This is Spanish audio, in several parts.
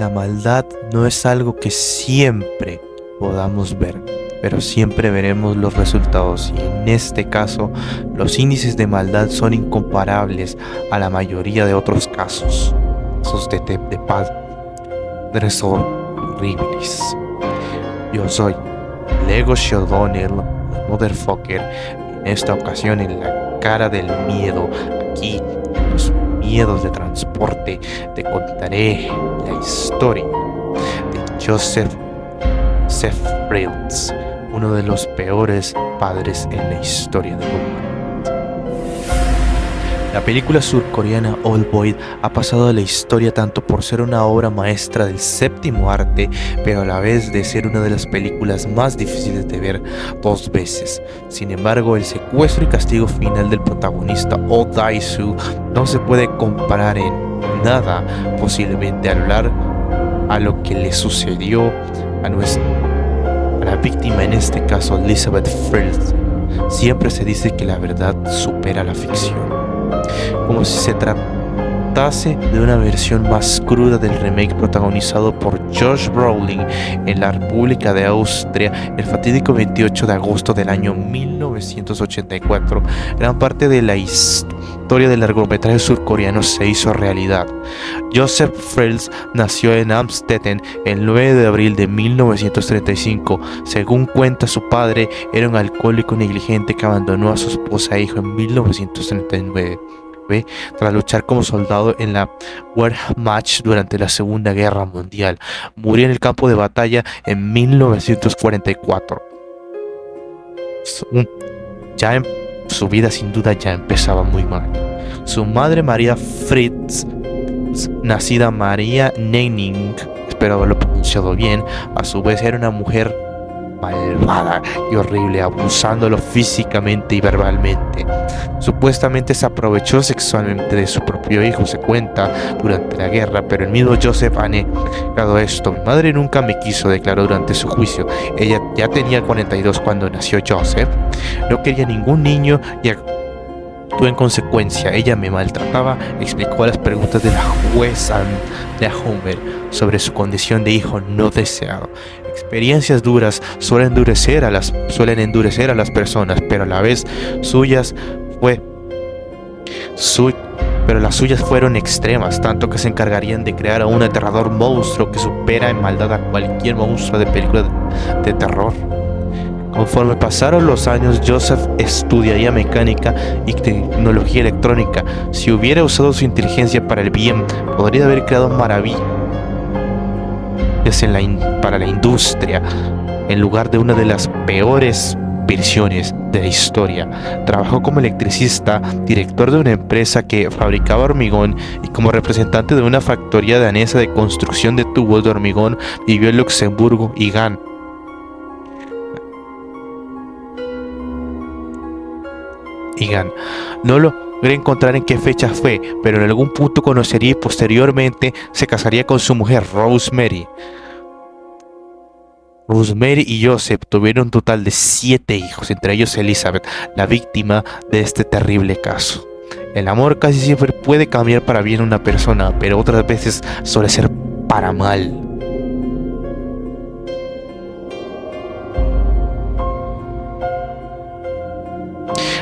la maldad no es algo que siempre podamos ver, pero siempre veremos los resultados, y en este caso los índices de maldad son incomparables a la mayoría de otros casos de padres horribles. Yo soy Lego O'Donnell, motherfucker. En esta ocasión, en la cara del miedo, aquí en los miedos de transporte, te contaré la historia de Joseph Fields, uno de los peores padres en la historia del mundo. La película surcoreana Oldboy ha pasado a la historia tanto por ser una obra maestra del séptimo arte, pero a la vez de ser una de las películas más difíciles de ver dos veces. Sin embargo, el secuestro y castigo final del protagonista Oh Dae-soo no se puede comparar en nada posiblemente a lo que le sucedió a la víctima, en este caso Elizabeth Fields. Siempre se dice que la verdad supera la ficción, como si se tratase de una versión más cruda del remake protagonizado por Josh Brolin en la República de Austria el fatídico 28 de agosto del año 1984. Gran parte de la historia del largometraje surcoreano se hizo realidad. Joseph Fields nació en Amstetten el 9 de abril de 1935. Según cuenta su padre, era un alcohólico negligente que abandonó a su esposa e hijo en 1939 tras luchar como soldado en la Wehrmacht durante la Segunda Guerra Mundial. Murió en el campo de batalla en 1944. Su vida sin duda ya empezaba muy mal. Su madre, María Fritz, nacida María Nenning, espero haberlo pronunciado bien, a su vez era una mujer malvada y horrible, abusándolo físicamente y verbalmente. Supuestamente se aprovechó sexualmente de su propio hijo, se cuenta, durante la guerra, pero el mismo Joseph ha negado esto. Mi madre nunca me quiso, declaró durante su juicio. Ella ya tenía 42 cuando nació Joseph. No quería ningún niño y actuó en consecuencia. Ella me maltrataba, explicó a las preguntas de la jueza Andrea Homer sobre su condición de hijo no deseado. Experiencias duras suelen endurecer a las personas, pero a la vez pero las suyas fueron extremas, tanto que se encargarían de crear a un aterrador monstruo que supera en maldad a cualquier monstruo de película de terror. Conforme pasaron los años, Joseph estudiaría mecánica y tecnología electrónica. Si hubiera usado su inteligencia para el bien, podría haber creado maravillas para la industria, en lugar de una de las peores versiones de la historia. Trabajó como electricista, director de una empresa que fabricaba hormigón y como representante de una factoría danesa de construcción de tubos de hormigón. Vivió en Luxemburgo y Gant. No logré encontrar en qué fecha fue, pero en algún punto conocería y posteriormente se casaría con su mujer, Rosemary. Rosemary y Joseph tuvieron un total de 7 hijos, entre ellos Elizabeth, la víctima de este terrible caso. El amor casi siempre puede cambiar para bien a una persona, pero otras veces suele ser para mal.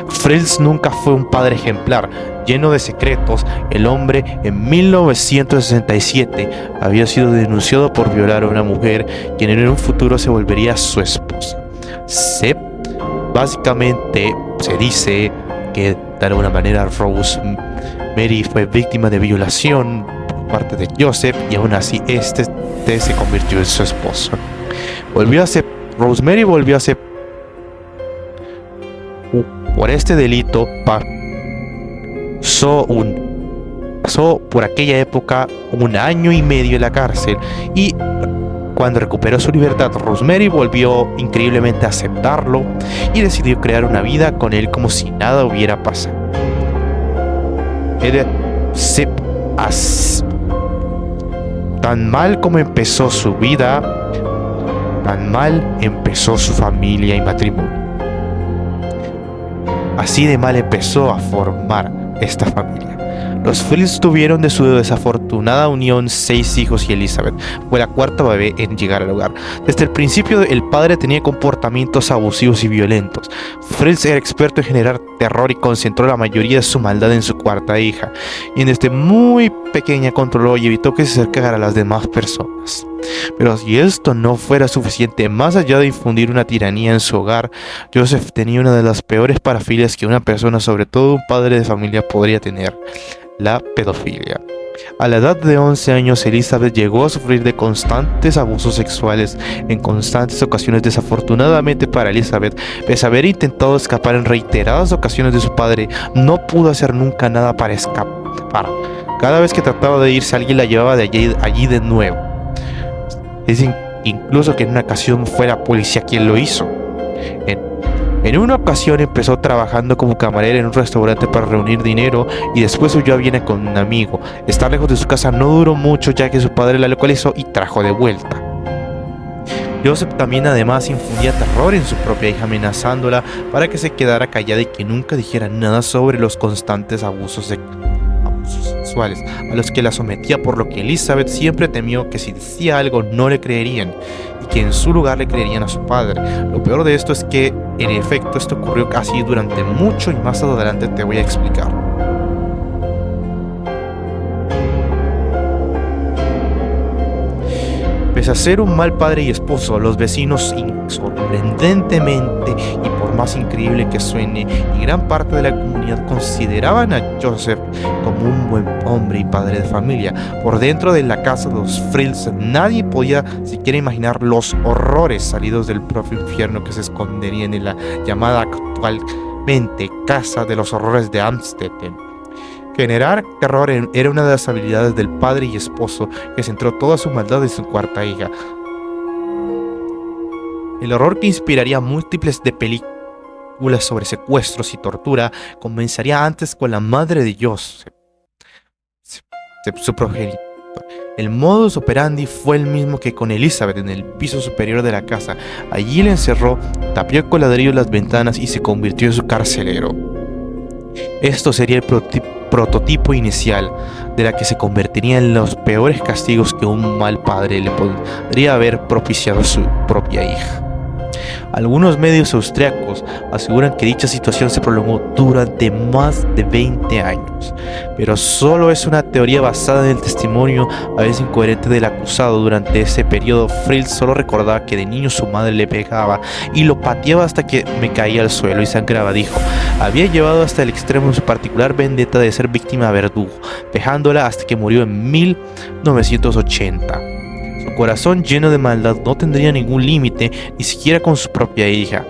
Fields nunca fue un padre ejemplar. Lleno de secretos, el hombre en 1967 había sido denunciado por violar a una mujer, quien en un futuro se volvería su esposa. Básicamente se dice que de alguna manera Rosemary fue víctima de violación por parte de Joseph, y aún así este se convirtió en su esposo. Rosemary volvió a ser por este delito. Pasó por aquella época 1 año y medio en la cárcel, y cuando recuperó su libertad, Rosemary volvió increíblemente a aceptarlo y decidió crear una vida con él como si nada hubiera pasado. Tan mal como empezó su vida, tan mal empezó su familia y matrimonio. Así de mal empezó a formar esta familia. Los Frills tuvieron de su desafortunada unión 6 hijos y Elizabeth fue la cuarta bebé en llegar al hogar. Desde el principio el padre tenía comportamientos abusivos y violentos. Frills era experto en generar terror y concentró la mayoría de su maldad en su cuarta hija, y desde muy pequeña controló y evitó que se acercara a las demás personas. Pero si esto no fuera suficiente, más allá de infundir una tiranía en su hogar, Joseph tenía una de las peores parafilias que una persona, sobre todo un padre de familia, podría tener: la pedofilia. A la edad de 11 años, Elizabeth llegó a sufrir de constantes abusos sexuales en constantes ocasiones. Desafortunadamente para Elizabeth, pese a haber intentado escapar en reiteradas ocasiones de su padre, no pudo hacer nunca nada para escapar. Cada vez que trataba de irse, alguien la llevaba de allí de nuevo. Dicen incluso que en una ocasión fue la policía quien lo hizo. En una ocasión empezó trabajando como camarera en un restaurante para reunir dinero y después huyó a Viena con un amigo. Estar lejos de su casa no duró mucho, ya que su padre la localizó y trajo de vuelta. Joseph también además infundía terror en su propia hija, amenazándola para que se quedara callada y que nunca dijera nada sobre los constantes abusos sexuales a los que la sometía, por lo que Elizabeth siempre temió que si decía algo no le creerían y que en su lugar le creerían a su padre. Lo peor de esto es que en efecto esto ocurrió así durante mucho, y más adelante te voy a explicar. Pese a ser un mal padre y esposo, los vecinos, sorprendentemente y por más increíble que suene, y gran parte de la comunidad consideraban a Joseph como un buen hombre y padre de familia. Por dentro de la casa de los Frills nadie podía siquiera imaginar los horrores salidos del propio infierno que se esconderían en la llamada actualmente Casa de los Horrores de Amstetten. Generar terror era una de las habilidades del padre y esposo que centró toda su maldad en su cuarta hija. El horror que inspiraría múltiples de películas sobre secuestros y tortura comenzaría antes con la madre de Joseph, su progenitor. El modus operandi fue el mismo que con Elizabeth. En el piso superior de la casa, allí la encerró, tapió con ladrillos las ventanas y se convirtió en su carcelero. Esto sería el prototipo inicial de la que se convertiría en los peores castigos que un mal padre le podría haber propiciado a su propia hija. Algunos medios austriacos aseguran que dicha situación se prolongó durante más de 20 años, pero solo es una teoría basada en el testimonio a veces incoherente del acusado. Durante ese periodo, Frills solo recordaba que de niño su madre le pegaba y lo pateaba hasta que me caía al suelo y sangraba. Dijo, había llevado hasta el extremo su particular vendetta de ser víctima de verdugo, pejándola hasta que murió en 1980. Su corazón lleno de maldad no tendría ningún límite, ni siquiera con su propia hija.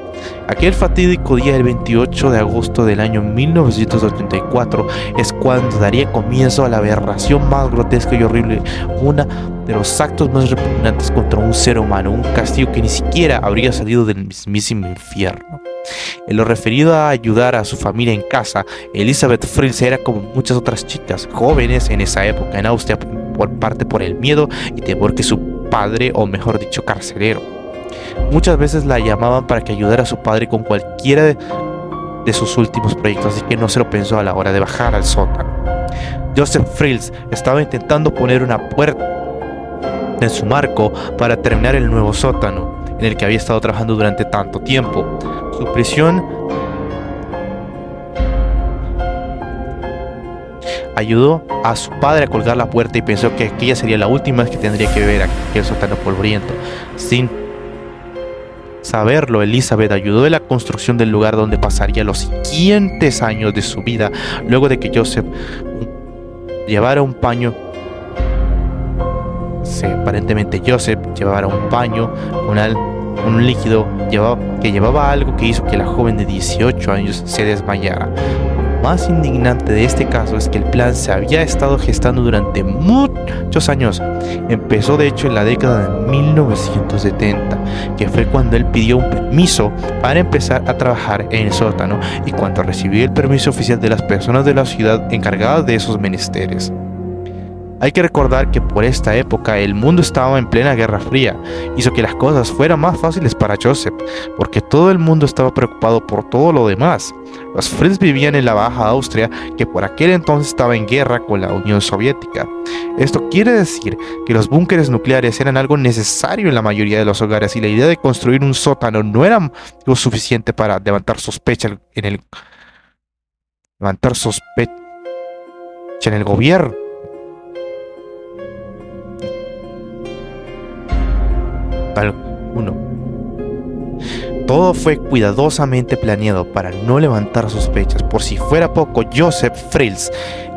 Aquel fatídico día, el 28 de agosto del año 1984, es cuando daría comienzo a la aberración más grotesca y horrible, uno de los actos más repugnantes contra un ser humano, un castigo que ni siquiera habría salido del mismísimo infierno. En lo referido a ayudar a su familia en casa, Elizabeth Frills era como muchas otras chicas jóvenes en esa época en Austria, por el miedo y temor que su padre, o mejor dicho, carcelero. Muchas veces la llamaban para que ayudara a su padre con cualquiera de sus últimos proyectos, así que no se lo pensó a la hora de bajar al sótano. Joseph Frills estaba intentando poner una puerta en su marco para terminar el nuevo sótano en el que había estado trabajando durante tanto tiempo. Su prisión ayudó a su padre a colgar la puerta y pensó que aquella sería la última vez que tendría que ver aquel sótano polvoriento. Sin saberlo, Elizabeth ayudó en la construcción del lugar donde pasaría los siguientes años de su vida, luego de que Joseph llevara un paño. Aparentemente Joseph llevara un paño con un líquido que llevaba algo que hizo que la joven de 18 años se desmayara. Más indignante de este caso es que el plan se había estado gestando durante muchos años. Empezó de hecho en la década de 1970, que fue cuando él pidió un permiso para empezar a trabajar en el sótano, y cuando recibió el permiso oficial de las personas de la ciudad encargadas de esos menesteres. Hay que recordar que por esta época el mundo estaba en plena Guerra Fría, hizo que las cosas fueran más fáciles para Joseph, porque todo el mundo estaba preocupado por todo lo demás. Los Fritz vivían en la Baja Austria, que por aquel entonces estaba en guerra con la Unión Soviética. Esto quiere decir que los búnkeres nucleares eran algo necesario en la mayoría de los hogares y la idea de construir un sótano no era lo suficiente para levantar sospecha en el gobierno. Todo fue cuidadosamente planeado para no levantar sospechas. Por si fuera poco, Joseph Fritz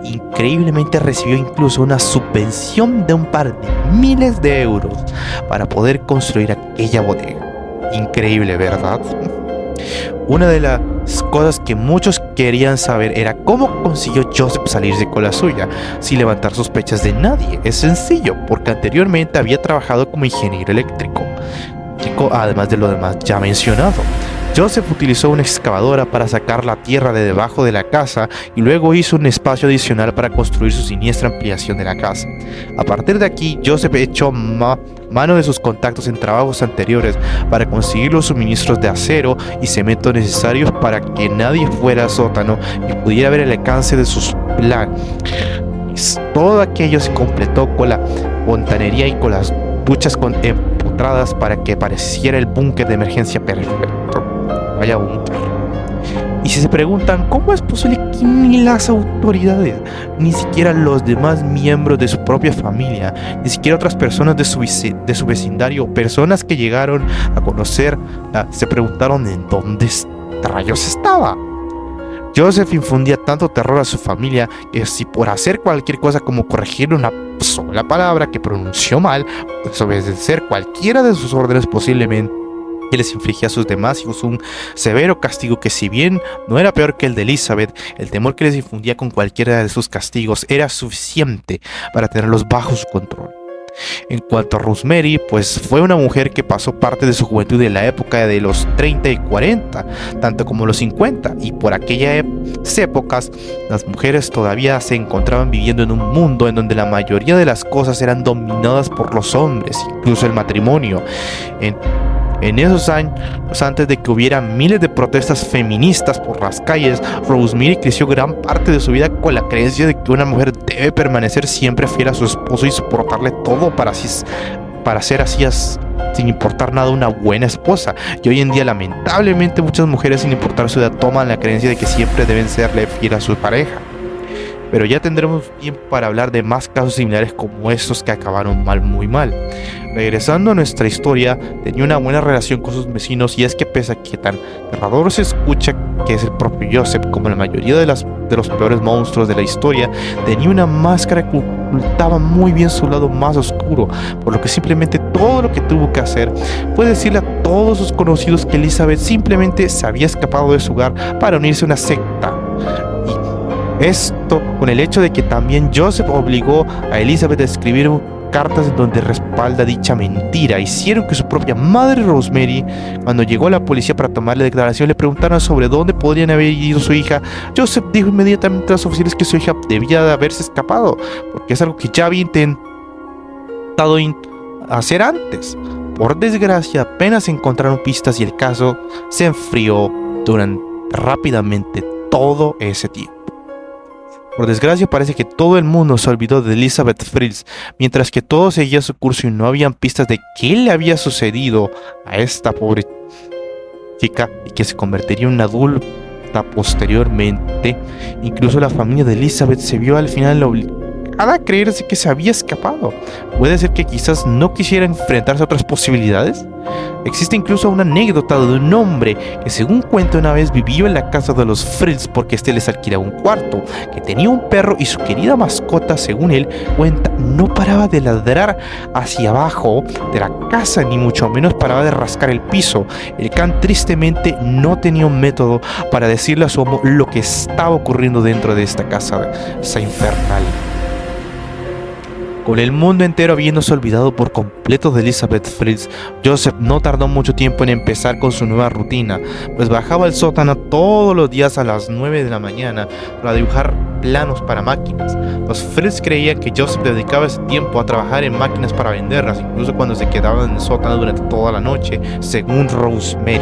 increíblemente recibió incluso una subvención de un par de miles de euros para poder construir aquella bodega. Increíble, ¿verdad? Una de las cosas que muchos querían saber era cómo consiguió Joseph salirse con la suya sin levantar sospechas de nadie. Es sencillo, porque anteriormente había trabajado como ingeniero eléctrico, además de lo demás ya mencionado. Joseph utilizó una excavadora para sacar la tierra de debajo de la casa y luego hizo un espacio adicional para construir su siniestra ampliación de la casa. A partir de aquí, Joseph echó mano de sus contactos en trabajos anteriores para conseguir los suministros de acero y cemento necesarios para que nadie fuera al sótano y pudiera ver el alcance de sus planes. Todo aquello se completó con la fontanería y con las duchas empotradas para que pareciera el búnker de emergencia perfecto. Vaya búnker. Y si se preguntan cómo es posible que ni las autoridades, ni siquiera los demás miembros de su propia familia, ni siquiera otras personas de su vecindario, personas que llegaron a conocer, se preguntaron en dónde rayos estaba. Joseph infundía tanto terror a su familia que si por hacer cualquier cosa como corregir una sola palabra que pronunció mal, desobedecer cualquiera de sus órdenes posiblemente, que les infligía a sus demás hijos un severo castigo que, si bien no era peor que el de Elizabeth, el temor que les infundía con cualquiera de sus castigos era suficiente para tenerlos bajo su control. En cuanto a Rosemary, pues fue una mujer que pasó parte de su juventud en la época de los 30 y 40, tanto como los 50, y por aquellas épocas las mujeres todavía se encontraban viviendo en un mundo en donde la mayoría de las cosas eran dominadas por los hombres, incluso el matrimonio. En esos años, antes de que hubiera miles de protestas feministas por las calles, Rosemary creció gran parte de su vida con la creencia de que una mujer debe permanecer siempre fiel a su esposo y soportarle todo para ser así sin importar nada una buena esposa. Y hoy en día, lamentablemente, muchas mujeres, sin importar su edad, toman la creencia de que siempre deben serle fiel a su pareja. Pero ya tendremos tiempo para hablar de más casos similares como estos que acabaron muy mal. Regresando a nuestra historia, tenía una buena relación con sus vecinos, y es que pese a que tan aterrador se escucha que es el propio Joseph, como la mayoría de los peores monstruos de la historia, tenía una máscara que ocultaba muy bien su lado más oscuro, por lo que simplemente todo lo que tuvo que hacer fue decirle a todos sus conocidos que Elizabeth simplemente se había escapado de su hogar para unirse a una secta. Esto con el hecho de que también Joseph obligó a Elizabeth a escribir cartas en donde respalda dicha mentira. Hicieron que su propia madre, Rosemary, cuando llegó a la policía para tomarle declaración, le preguntaron sobre dónde podrían haber ido su hija. Joseph dijo inmediatamente a los oficiales que su hija debía de haberse escapado, porque es algo que ya había intentado hacer antes. Por desgracia, apenas encontraron pistas y el caso se enfrió rápidamente todo ese tiempo. Por desgracia, parece que todo el mundo se olvidó de Elizabeth Fritz, mientras que todo seguía su curso y no habían pistas de qué le había sucedido a esta pobre chica y que se convertiría en una adulta posteriormente. Incluso la familia de Elizabeth se vio al final obligada a creerse que se había escapado. ¿Puede ser que quizás no quisiera enfrentarse a otras posibilidades? Existe incluso una anécdota de un hombre que, según cuenta, una vez vivió en la casa de los Fritz porque les alquilaba un cuarto, que tenía un perro y su querida mascota, según él cuenta, no paraba de ladrar hacia abajo de la casa, ni mucho menos paraba de rascar el piso. El can tristemente no tenía un método para decirle a su amo lo que estaba ocurriendo dentro de esta casa, esa infernal. Con el mundo entero habiéndose olvidado por completo de Elizabeth Fritz, Joseph no tardó mucho tiempo en empezar con su nueva rutina, pues bajaba al sótano todos los días a las 9 de la mañana para dibujar planos para máquinas. Los Fritz creían que Joseph dedicaba ese tiempo a trabajar en máquinas para venderlas, incluso cuando se quedaba en el sótano durante toda la noche, según Rosemary.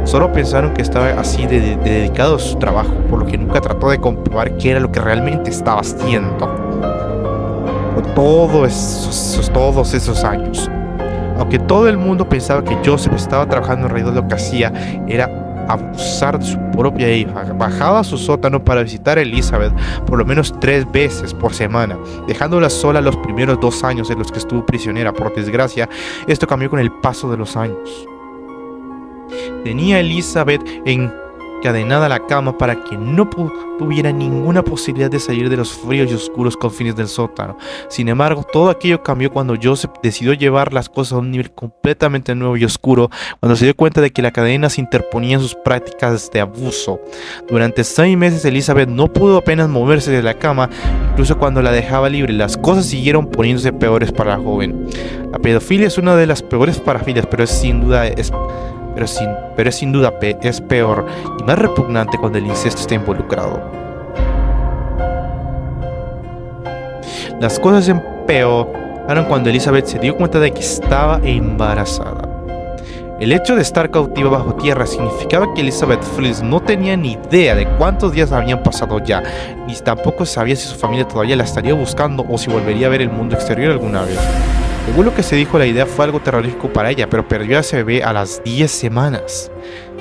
Solo pensaron que estaba así de dedicado a su trabajo, por lo que nunca trató de comprobar qué era lo que realmente estaba haciendo todos esos años. Aunque todo el mundo pensaba que Joseph estaba trabajando, en realidad lo que hacía era abusar de su propia hija. Bajaba a su sótano para visitar a Elizabeth por lo menos 3 veces por semana, dejándola sola los primeros 2 años en los que estuvo prisionera. Por desgracia, esto cambió con el paso de los años. Tenía a Elizabeth encadenada a la cama para que no tuviera ninguna posibilidad de salir de los fríos y oscuros confines del sótano. Sin embargo, todo aquello cambió cuando Joseph decidió llevar las cosas a un nivel completamente nuevo y oscuro, cuando se dio cuenta de que la cadena se interponía en sus prácticas de abuso. Durante 6 meses Elizabeth no pudo apenas moverse de la cama. Incluso cuando la dejaba libre, las cosas siguieron poniéndose peores para la joven. La pedofilia es una de las peores parafilias, pero sin duda es peor y más repugnante cuando el incesto está involucrado. Las cosas empeoraron cuando Elizabeth se dio cuenta de que estaba embarazada. El hecho de estar cautiva bajo tierra significaba que Elizabeth Fritz no tenía ni idea de cuántos días habían pasado ya, ni tampoco sabía si su familia todavía la estaría buscando o si volvería a ver el mundo exterior alguna vez. Según lo que se dijo, la idea fue algo terrorífico para ella, pero perdió a ese bebé a las 10 semanas.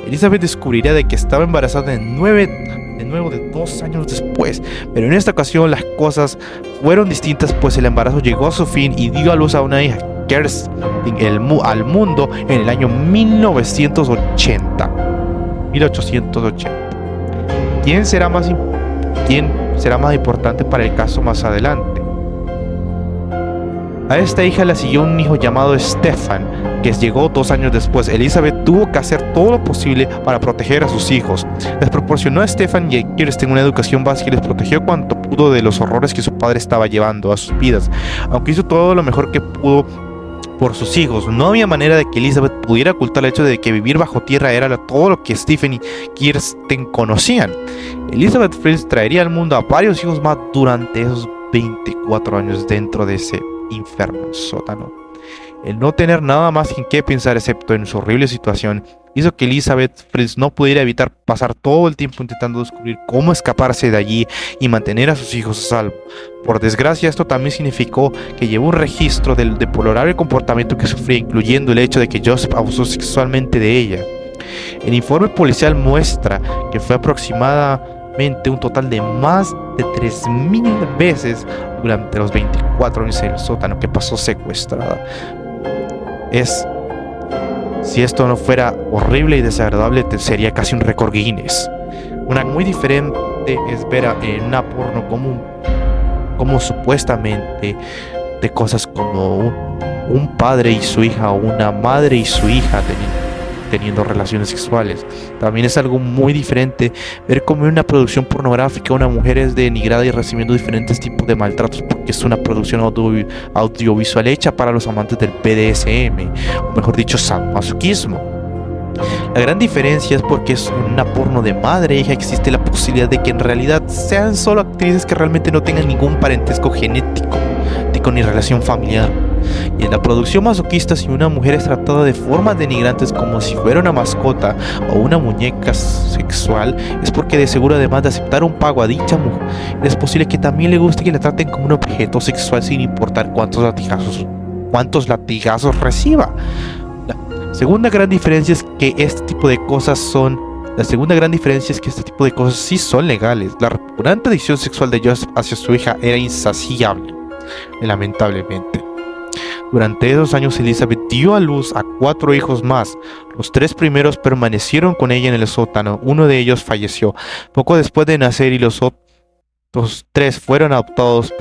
Elizabeth descubriría de que estaba embarazada de nuevo de 2 años después, pero en esta ocasión las cosas fueron distintas, pues el embarazo llegó a su fin y dio a luz a una hija, Kerstin, al mundo en el año 1880. ¿Quién será más importante para el caso más adelante? A esta hija la siguió un hijo llamado Stefan, que llegó 2 años después. Elizabeth tuvo que hacer todo lo posible para proteger a sus hijos. Les proporcionó a Stefan y a Kirsten una educación básica y les protegió cuanto pudo de los horrores que su padre estaba llevando a sus vidas. Aunque hizo todo lo mejor que pudo por sus hijos, no había manera de que Elizabeth pudiera ocultar el hecho de que vivir bajo tierra era todo lo que Stephen y Kirsten conocían. Elizabeth Fritz traería al mundo a varios hijos más durante esos 24 años dentro de ese enfermo sótano. El no tener nada más en qué pensar excepto en su horrible situación hizo que Elizabeth Fritz no pudiera evitar pasar todo el tiempo intentando descubrir cómo escaparse de allí y mantener a sus hijos a salvo. Por desgracia, esto también significó que llevó un registro del deplorable comportamiento que sufría, incluyendo el hecho de que Joseph abusó sexualmente de ella. El informe policial muestra que fue aproximadamente un total de más de 3,000 veces durante los 24 años en el sótano que pasó secuestrada. Si esto no fuera horrible y desagradable, sería casi un récord Guinness. Una muy diferente es ver en una porno como supuestamente de cosas como un padre y su hija o una madre y su hija teniendo relaciones sexuales. También es algo muy diferente ver cómo en una producción pornográfica una mujer es denigrada y recibiendo diferentes tipos de maltratos porque es una producción audiovisual hecha para los amantes del BDSM, o mejor dicho, sadomasoquismo. La gran diferencia es porque es una porno de madre e hija, existe la posibilidad de que en realidad sean solo actrices que realmente no tengan ningún parentesco genético ni relación familiar. Y en la producción masoquista, si una mujer es tratada de formas denigrantes como si fuera una mascota o una muñeca sexual, es porque de seguro, además de aceptar un pago a dicha mujer, es posible que también le guste que la traten como un objeto sexual sin importar cuántos latigazos reciba. La segunda gran diferencia es que este tipo de cosas sí son legales. La repugnante adicción sexual de Joseph hacia su hija era insaciable, lamentablemente. Durante esos años Elizabeth dio a luz a 4 hijos más. Los 3 primeros permanecieron con ella en el sótano. Uno de ellos falleció poco después de nacer y los otros 3 fueron adoptados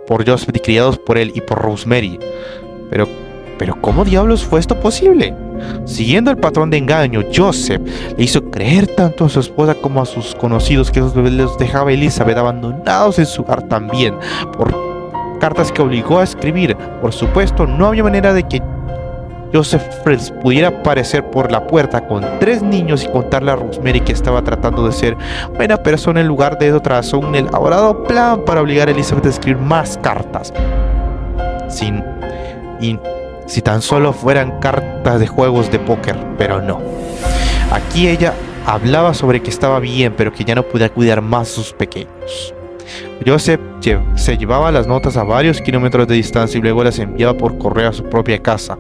por Joseph y criados por él y por Rosemary. Pero ¿cómo diablos fue esto posible? Siguiendo el patrón de engaño, Joseph le hizo creer tanto a su esposa como a sus conocidos que esos bebés los dejaba a Elizabeth abandonados en su hogar también. cartas que obligó a escribir. Por supuesto, no había manera de que Joseph Fields pudiera aparecer por la puerta con 3 niños y contarle a Rosemary que estaba tratando de ser buena persona. En lugar de eso, trazó un elaborado plan para obligar a Elizabeth a escribir más cartas. Si tan solo fueran cartas de juegos de póker, pero no. Aquí ella hablaba sobre que estaba bien, pero que ya no podía cuidar más a sus pequeños. Joseph se llevaba las notas a varios kilómetros de distancia y luego las enviaba por correo a su propia casa.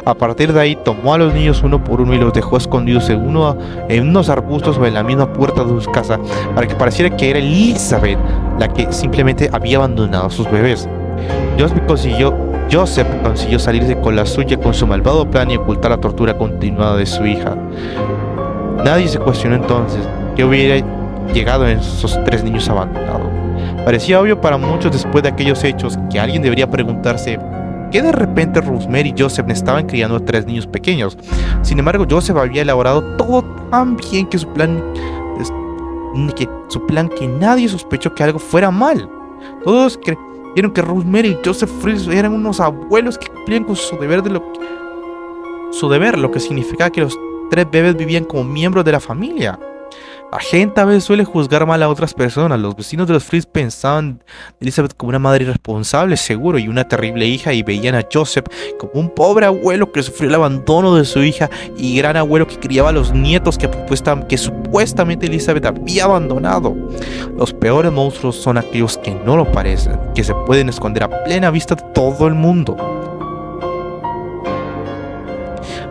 A partir de ahí tomó a los niños uno por uno y los dejó escondidos en unos arbustos o en la misma puerta de su casa para que pareciera que era Elizabeth la que simplemente había abandonado a sus bebés. Joseph consiguió salirse con la suya con su malvado plan y ocultar la tortura continuada de su hija. Nadie se cuestionó entonces que hubiera llegado en esos 3 niños abandonados. Parecía obvio para muchos después de aquellos hechos que alguien debería preguntarse que de repente Rosemary y Joseph estaban criando a 3 niños pequeños. Sin embargo, Joseph había elaborado todo tan bien que su plan que nadie sospechó que algo fuera mal. Todos creyeron que Rosemary y Joseph Fields eran unos abuelos que cumplían con su deber, lo que significaba que los 3 bebés vivían como miembros de la familia. La gente a veces suele juzgar mal a otras personas. Los vecinos de los Fields pensaban de Elizabeth como una madre irresponsable, seguro, y una terrible hija, y veían a Joseph como un pobre abuelo que sufrió el abandono de su hija y gran abuelo que criaba a los nietos que supuestamente Elizabeth había abandonado. Los peores monstruos son aquellos que no lo parecen, que se pueden esconder a plena vista de todo el mundo.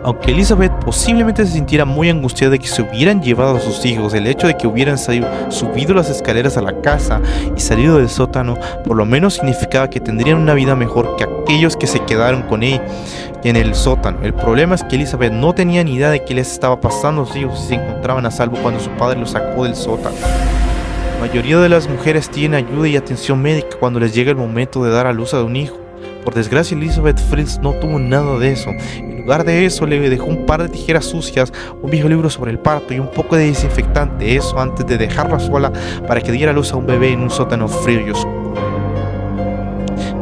Aunque Elizabeth posiblemente se sintiera muy angustiada de que se hubieran llevado a sus hijos, el hecho de que hubieran subido las escaleras a la casa y salido del sótano por lo menos significaba que tendrían una vida mejor que aquellos que se quedaron con ella en el sótano. El problema es que Elizabeth no tenía ni idea de qué les estaba pasando a sus hijos y se encontraban a salvo cuando su padre los sacó del sótano. La mayoría de las mujeres tienen ayuda y atención médica cuando les llega el momento de dar a luz a un hijo. Por desgracia, Elizabeth Fields no tuvo nada de eso. En lugar de eso, le dejó un par de tijeras sucias, un viejo libro sobre el parto y un poco de desinfectante. Eso antes de dejarla sola para que diera luz a un bebé en un sótano frío y oscuro.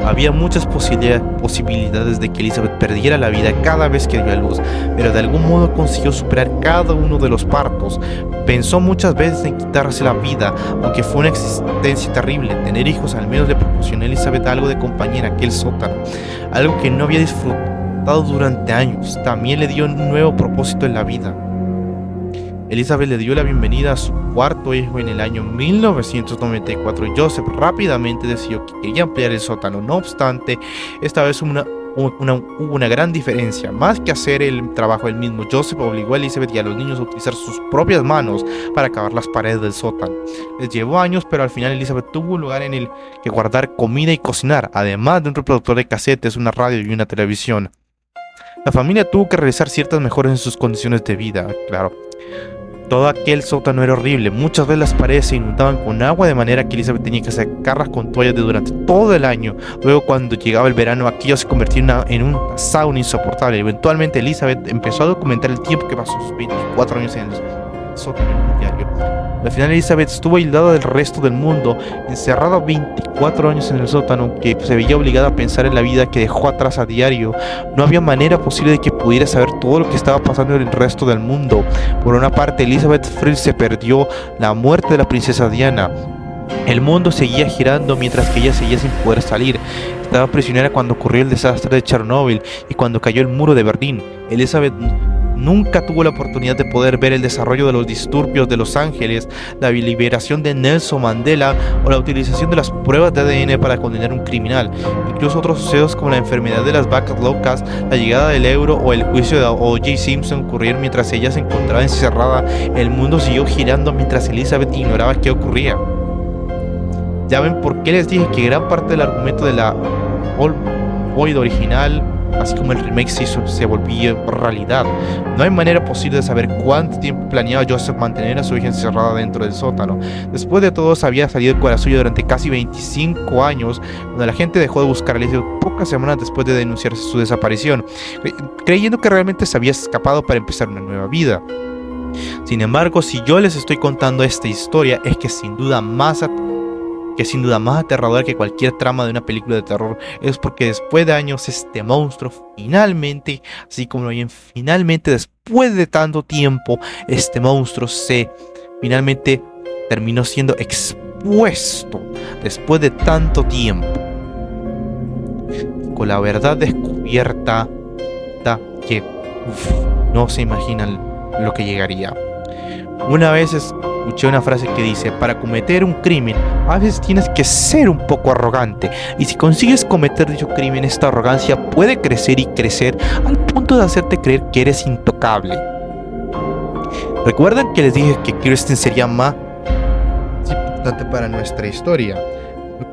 Había muchas posibilidades de que Elizabeth perdiera la vida cada vez que dio a luz, pero de algún modo consiguió superar cada uno de los partos. Pensó muchas veces en quitarse la vida, aunque fue una existencia terrible. Tener hijos al menos le proporcionó a Elizabeth algo de compañía en aquel sótano, algo que no había disfrutado durante años. También le dio un nuevo propósito en la vida. Elizabeth le dio la bienvenida a su cuarto hijo en el año 1994 y Joseph rápidamente decidió que quería ampliar el sótano. No obstante, esta vez hubo una gran diferencia. Más que hacer el trabajo él mismo, Joseph obligó a Elizabeth y a los niños a utilizar sus propias manos para cavar las paredes del sótano. Les llevó años, pero al final Elizabeth tuvo un lugar en el que guardar comida y cocinar, además de un reproductor de casetes, una radio y una televisión. La familia tuvo que realizar ciertas mejoras en sus condiciones de vida, claro. Todo aquel sótano era horrible. Muchas veces las paredes se inundaban con agua, de manera que Elizabeth tenía que secarlas con toallas durante todo el año. Luego, cuando llegaba el verano, aquello se convertía en un sauna insoportable. Eventualmente, Elizabeth empezó a documentar el tiempo que pasó sus 24 años en el sótano en un diario. Al final, Elizabeth estuvo aislada del resto del mundo, encerrada 24 años en el sótano, que se veía obligada a pensar en la vida que dejó atrás a diario. No había manera posible de que pudiera saber todo lo que estaba pasando en el resto del mundo. Por una parte, Elizabeth Fields se perdió la muerte de la princesa Diana. El mundo seguía girando mientras que ella seguía sin poder salir. Estaba prisionera cuando ocurrió el desastre de Chernóbil y cuando cayó el muro de Berlín. Elizabeth nunca tuvo la oportunidad de poder ver el desarrollo de los disturbios de Los Ángeles, la liberación de Nelson Mandela o la utilización de las pruebas de ADN para condenar a un criminal. Incluso otros sucesos como la enfermedad de las vacas locas, la llegada del euro o el juicio de O.J. Simpson ocurrieron mientras ella se encontraba encerrada. El mundo siguió girando mientras Elizabeth ignoraba qué ocurría. Ya ven por qué les dije que gran parte del argumento de la Old Boy original, así como el remake, se volvió realidad. No hay manera posible de saber cuánto tiempo planeaba Joseph mantener a su hija encerrada dentro del sótano. Después de todo, se había salido con la suya durante casi 25 años, cuando la gente dejó de buscar a Elizabeth pocas semanas después de denunciarse su desaparición, creyendo que realmente se había escapado para empezar una nueva vida. Sin embargo, si yo les estoy contando esta historia, es que sin duda más que es sin duda más aterradora que cualquier trama de una película de terror, es porque después de años este monstruo finalmente, así como lo oyen, finalmente después de tanto tiempo, este monstruo finalmente terminó siendo expuesto después de tanto tiempo. Con la verdad descubierta que no se imaginan lo que llegaría. Una vez escuché una frase que dice: para cometer un crimen a veces tienes que ser un poco arrogante, y si consigues cometer dicho crimen, esta arrogancia puede crecer y crecer al punto de hacerte creer que eres intocable. ¿Recuerdan que les dije que Kirsten sería más importante para nuestra historia?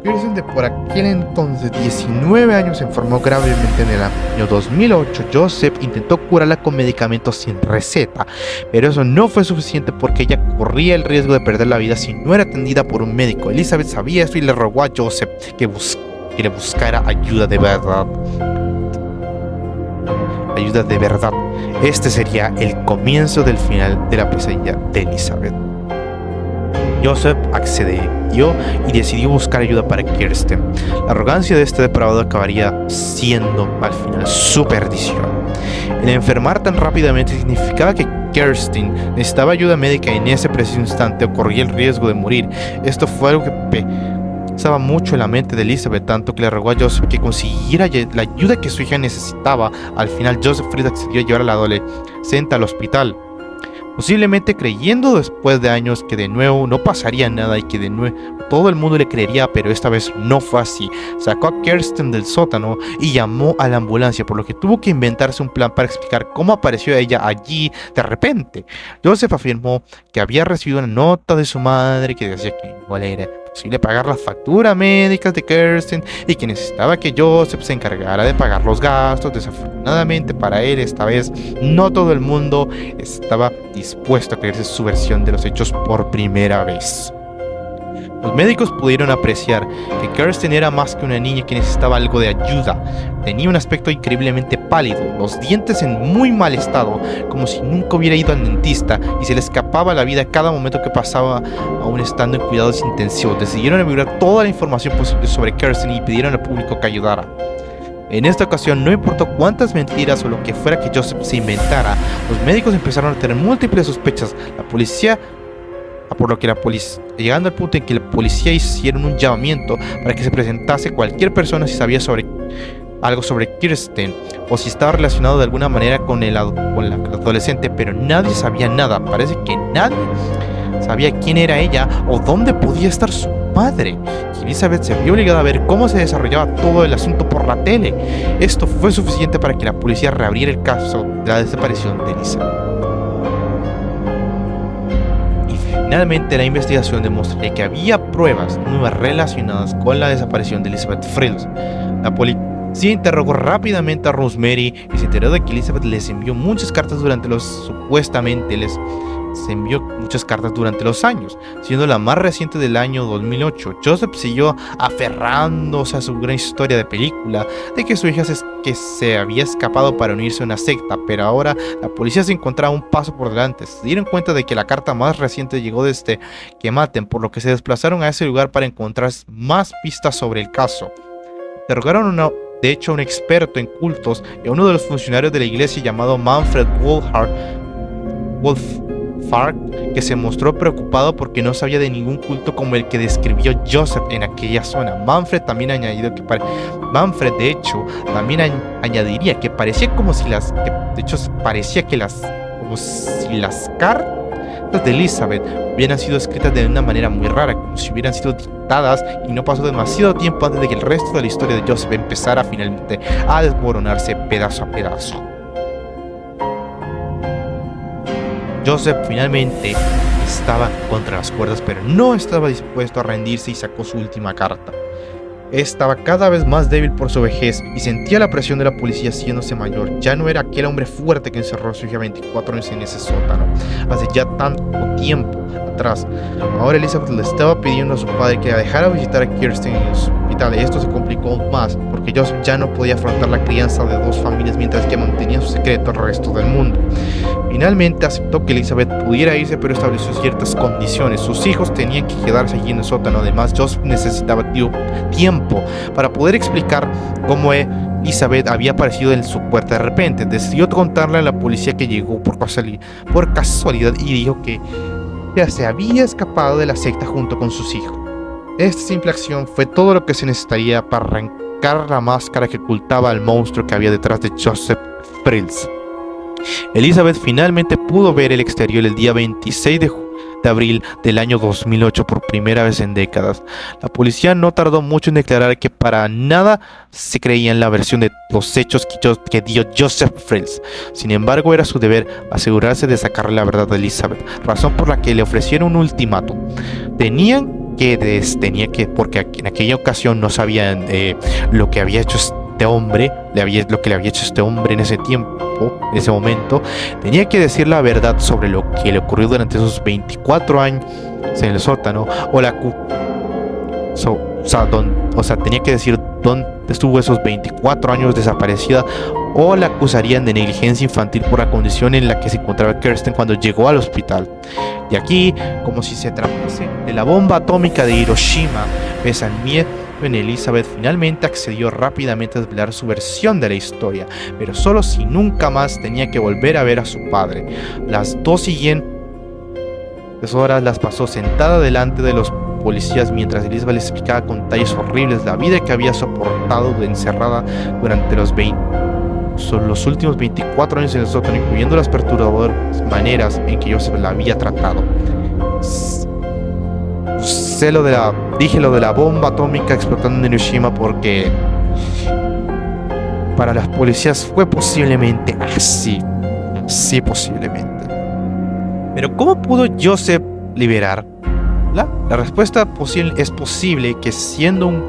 Kirsten, de por aquel entonces 19 años, se enfermó gravemente en el año 2008. Joseph intentó curarla con medicamentos sin receta, pero eso no fue suficiente porque ella corría el riesgo de perder la vida si no era atendida por un médico. Elizabeth sabía esto y le rogó a Joseph que le buscara ayuda de verdad. Ayuda de verdad. Este sería el comienzo del final de la pesadilla de Elizabeth. Joseph accedió y decidió buscar ayuda para Kirsten. La arrogancia de este depravado acabaría siendo al final su perdición. El enfermar tan rápidamente significaba que Kirsten necesitaba ayuda médica y en ese preciso instante corría el riesgo de morir. Esto fue algo que pesaba mucho en la mente de Elizabeth, tanto que le rogó a Joseph que consiguiera la ayuda que su hija necesitaba. Al final, Joseph Fried accedió a llevar a la adolescente al hospital, posiblemente creyendo después de años que de nuevo no pasaría nada y que de nuevo todo el mundo le creería, pero esta vez no fue así. Sacó a Kirsten del sótano y llamó a la ambulancia, por lo que tuvo que inventarse un plan para explicar cómo apareció ella allí de repente. Joseph afirmó que había recibido una nota de su madre que decía que no le era posible pagar las facturas médicas de Kirsten y que necesitaba que Joseph se encargara de pagar los gastos. Desafortunadamente para él, esta vez no todo el mundo estaba dispuesto a creerse su versión de los hechos por primera vez. Los médicos pudieron apreciar que Kirsten era más que una niña que necesitaba algo de ayuda. Tenía un aspecto increíblemente pálido, los dientes en muy mal estado, como si nunca hubiera ido al dentista, y se le escapaba la vida cada momento que pasaba aún estando en cuidados intensivos. Decidieron averiguar toda la información posible sobre Kirsten y pidieron al público que ayudara. En esta ocasión, no importó cuántas mentiras o lo que fuera que Joseph se inventara, los médicos empezaron a tener múltiples sospechas. Por lo que llegando al punto en que la policía hicieron un llamamiento para que se presentase cualquier persona si sabía algo sobre Kirsten o si estaba relacionado de alguna manera con la adolescente, pero nadie sabía nada. Parece que nadie sabía quién era ella o dónde podía estar su madre. Elizabeth se vio obligada a ver cómo se desarrollaba todo el asunto por la tele. Esto fue suficiente para que la policía reabriera el caso de la desaparición de Elizabeth. Finalmente, la investigación demostró que había pruebas nuevas relacionadas con la desaparición de Elizabeth Friels. La policía interrogó rápidamente a Rosemary y se enteró de que Elizabeth les envió muchas cartas durante los años, siendo la más reciente del año 2008. Joseph siguió aferrándose a su gran historia de película de que su hija se había escapado para unirse a una secta, pero ahora la policía se encontraba un paso por delante. Se dieron cuenta de que la carta más reciente llegó desde que maten, por lo que se desplazaron a ese lugar para encontrar más pistas sobre el caso. Interrogaron de hecho a un experto en cultos y a uno de los funcionarios de la iglesia llamado Manfred Wolfark, que se mostró preocupado porque no sabía de ningún culto como el que describió Joseph en aquella zona. Manfred de hecho también añadiría que parecía como si las cartas de Elizabeth hubieran sido escritas de una manera muy rara, como si hubieran sido dictadas, y no pasó demasiado tiempo antes de que el resto de la historia de Joseph empezara finalmente a desmoronarse pedazo a pedazo. Joseph finalmente estaba contra las cuerdas, pero no estaba dispuesto a rendirse y sacó su última carta. Estaba cada vez más débil por su vejez y sentía la presión de la policía haciéndose mayor. Ya no era aquel hombre fuerte que encerró a su hija 24 años en ese sótano hace ya tanto tiempo atrás. Ahora Elizabeth le estaba pidiendo a su padre que la dejara visitar a Kirsten en el hospital hospital. Esto se complicó aún más porque Joseph ya no podía afrontar la crianza de dos familias mientras que mantenía su secreto al resto del mundo. Finalmente aceptó que Elizabeth pudiera irse, pero estableció ciertas condiciones. Sus hijos tenían que quedarse allí en el sótano. Además, Joseph necesitaba tiempo para poder explicar cómo Elizabeth había aparecido en su puerta de repente. Decidió contarle a la policía que llegó por casualidad y dijo que ya se había escapado de la secta junto con sus hijos. Esta simple acción fue todo lo que se necesitaría para arrancar la máscara que ocultaba al monstruo que había detrás de Joseph Frills. Elizabeth finalmente pudo ver el exterior el día 26 de abril del año 2008 por primera vez en décadas. La policía no tardó mucho en declarar que para nada se creía en la versión de los hechos que dio Joseph Frills. Sin embargo, era su deber asegurarse de sacarle la verdad a Elizabeth, razón por la que le ofrecieron un ultimátum. Porque en aquella ocasión no sabían lo que había hecho este hombre, lo que le había hecho este hombre en ese tiempo, en ese momento. Tenía que decir la verdad sobre lo que le ocurrió durante esos 24 años en el sótano, tenía que decir dónde estuvo esos 24 años desaparecida, o la acusarían de negligencia infantil por la condición en la que se encontraba Kirsten cuando llegó al hospital. Y aquí, como si se tratase de la bomba atómica de Hiroshima, pese al miedo en Elizabeth, finalmente accedió rápidamente a desvelar su versión de la historia, pero solo si nunca más tenía que volver a ver a su padre. Las 2 siguientes horas las pasó sentada delante de los policías mientras Elizabeth les explicaba con detalles horribles la vida que había soportado encerrada durante los últimos 24 años en el sótano, incluyendo las perturbadoras maneras en que Joseph la había tratado. Dije lo de la bomba atómica explotando en Hiroshima porque para las policías fue posiblemente así. Sí, posiblemente. Pero ¿cómo pudo Joseph liberarla? La respuesta es posible que siendo un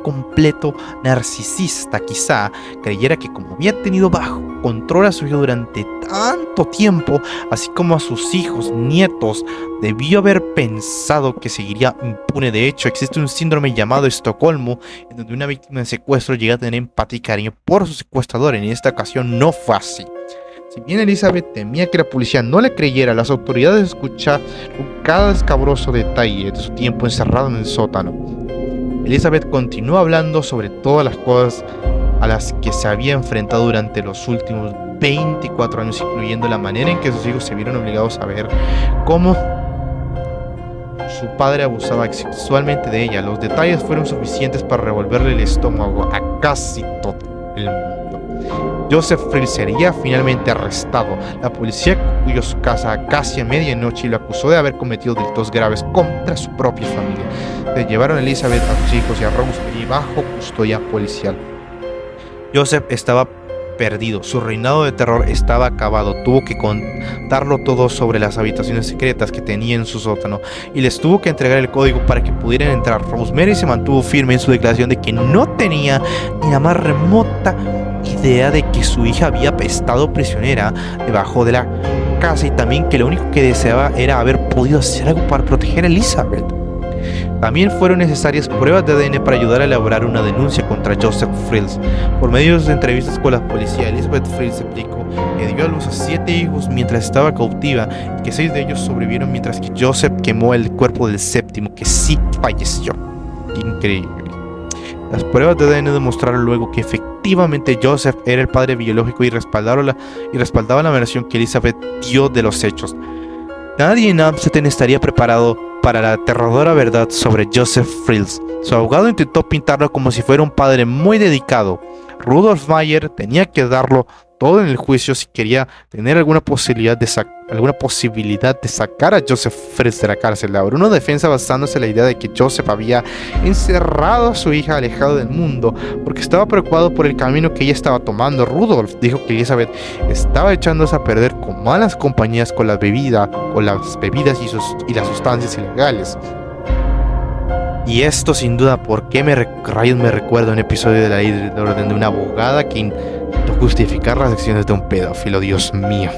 completo narcisista, quizá creyera que como había tenido bajo control a su hijo durante tanto tiempo, así como a sus hijos, nietos, debió haber pensado que seguiría impune. De hecho, existe un síndrome llamado Estocolmo, en donde una víctima de secuestro llega a tener empatía y cariño por su secuestrador. En esta ocasión no fue así. Si bien Elizabeth temía que la policía no le creyera, las autoridades escucharon cada escabroso detalle de su tiempo encerrado en el sótano. Elizabeth continuó hablando sobre todas las cosas a las que se había enfrentado durante los últimos 24 años, incluyendo la manera en que sus hijos se vieron obligados a ver cómo su padre abusaba sexualmente de ella. Los detalles fueron suficientes para revolverle el estómago a casi todo el mundo. Joseph Frills sería finalmente arrestado. La policía acudió a su casa casi a medianoche y lo acusó de haber cometido delitos graves contra su propia familia. Se llevaron a Elizabeth, a sus hijos y a Rosemary bajo custodia policial. Joseph estaba perdido, su reinado de terror estaba acabado. Tuvo que contarlo todo sobre las habitaciones secretas que tenía en su sótano y les tuvo que entregar el código para que pudieran entrar. Rosemary se mantuvo firme en su declaración de que no tenía ni la más remota idea de que su hija había estado prisionera debajo de la casa, y también que lo único que deseaba era haber podido hacer algo para proteger a Elizabeth. También fueron necesarias pruebas de ADN para ayudar a elaborar una denuncia contra Joseph Frills. Por medio de entrevistas con la policía, Elizabeth Frills explicó que dio a luz a 7 hijos mientras estaba cautiva y que 6 de ellos sobrevivieron, mientras que Joseph quemó el cuerpo del séptimo, que sí falleció. Increíble. Las pruebas de ADN demostraron luego que efectivamente Joseph era el padre biológico y respaldaban la versión que Elizabeth dio de los hechos. Nadie en Amstetten estaría preparado para la aterradora verdad sobre Joseph Frills. Su abogado intentó pintarlo como si fuera un padre muy dedicado. Rudolf Mayer tenía que darlo todo en el juicio si quería tener alguna posibilidad de sacar a Joseph Frills de la cárcel. Elaboró una defensa basándose en la idea de que Joseph había encerrado a su hija alejado del mundo porque estaba preocupado por el camino que ella estaba tomando. Rudolf dijo que Elizabeth estaba echándose a perder con malas compañías con las bebidas y las sustancias ilegales. Y esto sin duda, ¿por qué rayos me recuerda un episodio de la ley del orden de una abogada que intentó justificar las acciones de un pedófilo? Dios mío.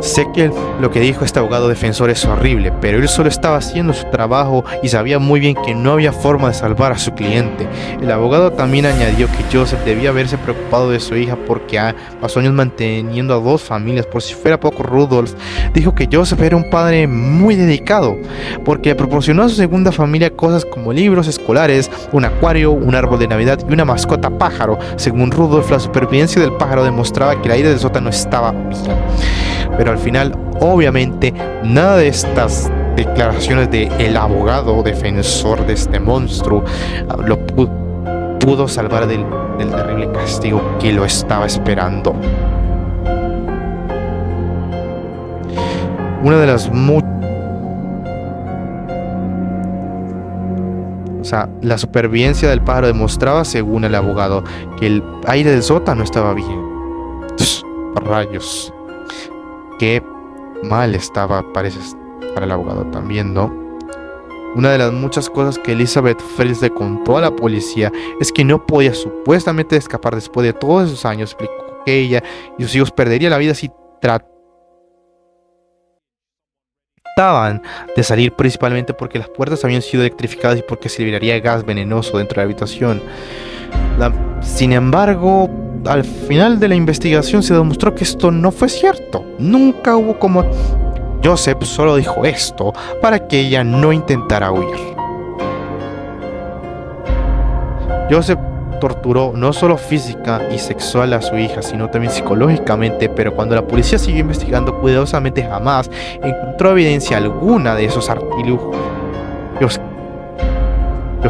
Sé que lo que dijo este abogado defensor es horrible, pero él solo estaba haciendo su trabajo y sabía muy bien que no había forma de salvar a su cliente. El abogado también añadió que Joseph debía haberse preocupado de su hija porque pasó años manteniendo a dos familias. Por si fuera poco, Rudolph dijo que Joseph era un padre muy dedicado porque proporcionó a su segunda familia cosas como libros escolares, un acuario, un árbol de Navidad y una mascota pájaro. Según Rudolph, la supervivencia del pájaro demostraba que el aire del sótano estaba bien. Pero al final, obviamente, nada de estas declaraciones del abogado defensor de este monstruo lo pudo salvar del terrible castigo que lo estaba esperando. Una de las la supervivencia del pájaro demostraba, según el abogado, que el aire del sótano estaba bien. Rayos. Qué mal estaba, parece, para el abogado también, ¿no? Una de las muchas cosas que Elizabeth Frills le contó a la policía es que no podía supuestamente escapar después de todos esos años. Explicó que ella y sus hijos perderían la vida si trataban de salir, principalmente porque las puertas habían sido electrificadas y porque se liberaría gas venenoso dentro de la habitación. Sin embargo, al final de la investigación se demostró que esto no fue cierto. Nunca hubo como... Joseph solo dijo esto para que ella no intentara huir. Joseph torturó no solo física y sexual a su hija, sino también psicológicamente, pero cuando la policía siguió investigando cuidadosamente jamás encontró evidencia alguna de esos artilugios,